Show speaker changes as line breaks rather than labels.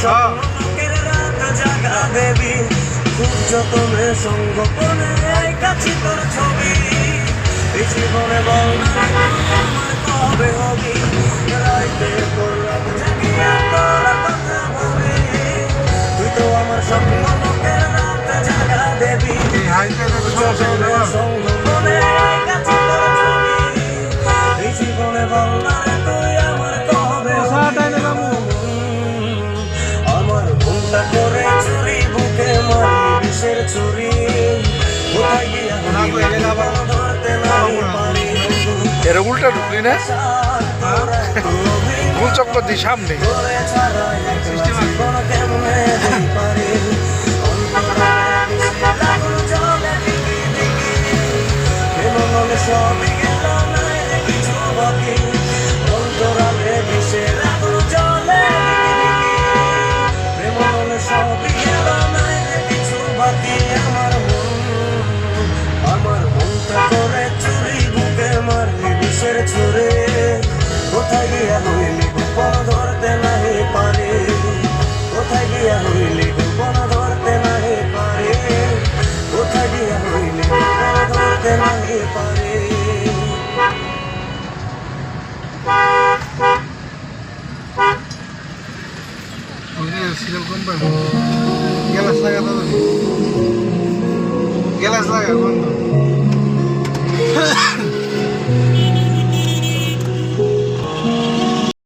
স্বপ্নের রাত জাগা দেবী খুব যতনে সঙ্গপনে কাছে তোর ছবি এই জীবনে বল না আমার কবে হবি রাইতে তোর রাত জাগিয়া তোর কথা ভাবি তুই তো আমার স্বপ্নের রাত জাগা দেবী সঙ্গপনে কাছে তোর ছবি এই জীবনে বল না তুই আমার কবে আমার ভুলটা করে চুরি বুকে মারি বিষের চুরি কোথায় গিয়া ধরতে নাই পারি
এর উল্টা ঢুকলি না ভুল চক্কর দি সামনে
তোরে ছাড়া জীবন কেমনে হই পারি অন্তরে মিশে লাগুন চলে দিকি দিকি কেমন সবই গেল নাই রে কিছু বাকি অন্তরালে মিশে লাগুন চলে দিকি দিকি প্রেমন সবই গেল নাই রে কিছু বাকি আমার মনটা করে চুরি বুকে মারলি বিষের ছুরে কোথায় গিয়া হইলি গোপন ধরতে নাহি পারে কোথায় গিয়া হইলি গোপন ধরতে নাহি পারে কোথায় গিয়া হইলি গোপন ধরতে নাহি পারে
গ্যালাস লাগা বন্ধু